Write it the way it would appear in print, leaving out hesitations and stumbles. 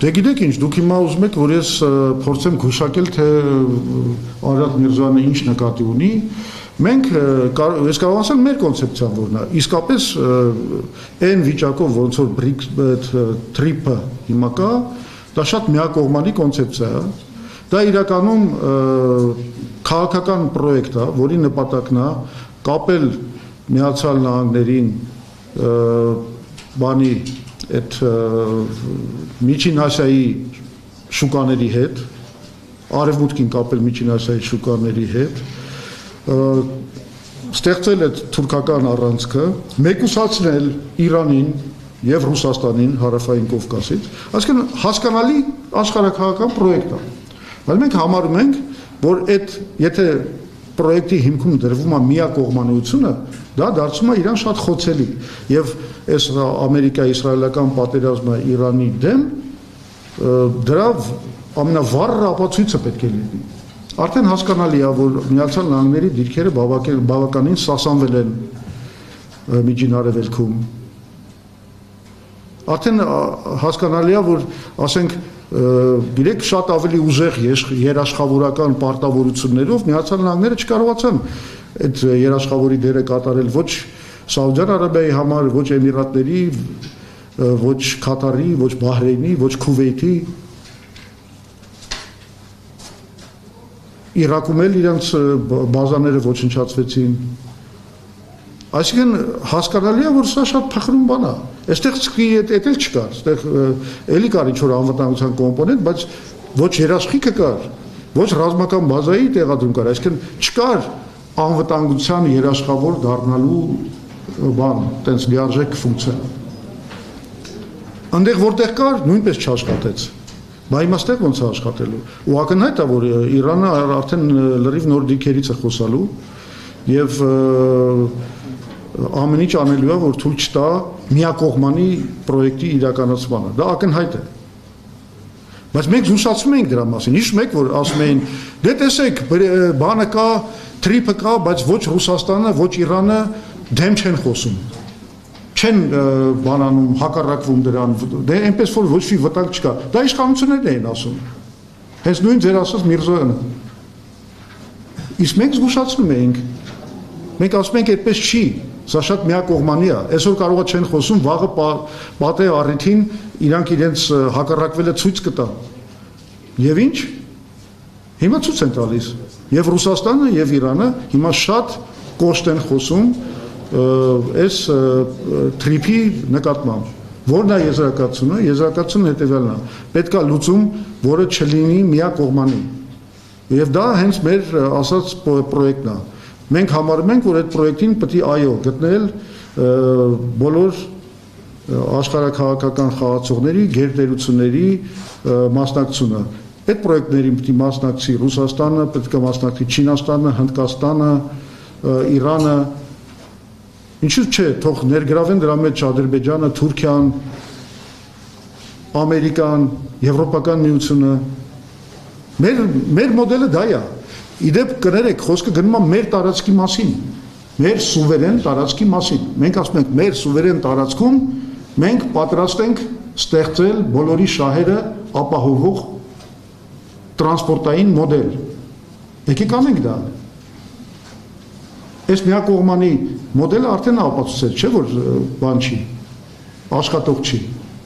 Դե գիտեք ինչ, դուք հիմա ուզում եք, որ ես փորձեմ գուշակել, թե Արարատ Միրզոյանը ինչ նկատի ունի։ Մենք ես կարող ասել մեր կոնցեպցիան որն է, իսկապես այն վիճակով ոնց որ BRICS TRIP-ը հիմա կա, դա շատ միակողմանի կոնցեպցիա է։ Դա իրականում քաղաքական պրոյեկտ է, որի նպատակն է կապել Միացյալ Նահանգներին բանի այդ Միջին Ասիայի շուկաների հետ, արևմուտքին կապել Միջին Ասիայի շուկաների հետ, ստեղծել այդ թուրքական առանցքը, մեկուսացնել Իրանին եւ Ռուսաստանին հարավային Կովկասից, այսինքն հասկանալի աշխարհաքաղաքական պրոյեկտ է։ Բայց մենք համարում ենք, որ այդ եթե պրոյեկտի հիմքում դրվում է միակողմանիությունը, դա դարձում է իրան շատ խոցելի եւ այս ամերիկա-իսրայելական պատերազմը Իրանի դեմ դրա ամենավառ ապացույցը պետք է լինի։ Արդեն հասկանալի է, որ Միացյալ Նահանգների դիրքերը բավականին սասանվել են Միջին Արևելքում։ Արդեն հասկանալի է, որ ասենք գիտեք շատ ավելի ուժեղ երաշխավորական պարտավորություններով Միացյալ Նահանգները չկարողացան այդ երաշխավորի դերը կատարել ոչ Սաուդյան Արաբիայի համար, ոչ Էմիրատների, ոչ Քաթարի, ոչ Բահրեյնի, ոչ Քուվեյթի, Իրաքում էլ իրենց բազաները ոչնչացվեցին։ Այսինքն հասկանալի է, որ սա շատ փխրուն բան է։ Այստեղ էդ էլ չկար, այստեղ էլի կար ինչ-որ անվտանգության կոմպոնենտ, բայց ոչ երաշխիքը կար, ոչ ռազմական բազայի տեղադրում կար, այսինքն չկար անվտանգության երաշխավոր դառնալու բան, տենց լիարժեք ֆունկցիա։ Այնտեղ որտեղ կար, նույնպես չաշխատեց։ Բա իմաստեղ ոնց է աշխատելու։ Ու ակնհայտ է, որ Իրանը արդեն լրիվ նոր դիրքերից է խոսալու եւ ամեն ինչ անելու է, որ թույլ չտա միակողմանի պրոյեկտի իրականացմանը։ Դա ակնհայտ է։ Բայց մենք զուսացում ենք դրա մասին։ Հիշում եք, որ ասում էին, դե տեսեք, բանը կա, TRIP-ը կա, բայց ոչ Ռուսաստանը, ոչ Իրանը դեմ չեն խոսում։ Չեն բանանում, հակառակվում դրան, դե այնպես որ ոչ մի վտանգ չկա։ Դա իշխանություններն էին ասում։ Հենց նույն ձեր ասած Միրզոյանը։ Իսկ մենք զգուշացնում ենք։ Մենք ասում ենք այդպես չի, սա շատ միակողմանի է։ Այսօր կարողա չեն խոսում, վաղը պատե առիթին իրանք իրենց հակառակվելը ցույց կտան։ Եվ ինչ։ Հիմա ցույց են տալիս։ Եվ Ռուսաստանը եւ Իրանը հիմա շատ կոշտ են խոսում այս TRIP-ի նկատմամբ։ Որն է եզրակացությունը, եզրակացությունը հետևյալն է։ Պետք է լուծում, որը չլինի միակողմանի։ Եվ դա հենց մեր ասած պրոյեկտն է։ Մենք համարում ենք, որ այդ պրոյեկտին պետք է այո գտնել բոլոր աշխարհաքաղաքական խաղացողների, գերտերությունների մասնակցությունը։ Այդ պրոյեկտներին պետք է մասնակցի Ռուսաստանը, պետք է մասնակցի Չինաստանը, Հնդկաստանը, Իրանը։ Ինչու՞ չէ, թող ներգրավեն դրա մեջ Ադրբեջանը, Թուրքիան, Ամերիկան, Եվրոպական միությունը։ Մեր մոդելը դա է։ Իդեպ կներեք, խոսքը գնում է մեր տարածքի մասին, մեր սուվերեն տարածքի մասին։ Մենք ասում ենք, մեր սուվերեն տարածքում մենք պատրաստ ենք ստեղծել բոլորի շահերը ապահովող տրանսպորտային մոդել։ Եկեք անենք դա։ Այս միակողմանի մոդելը արդեն ապացուցել չէ, որ բան չի, աշխատող չի։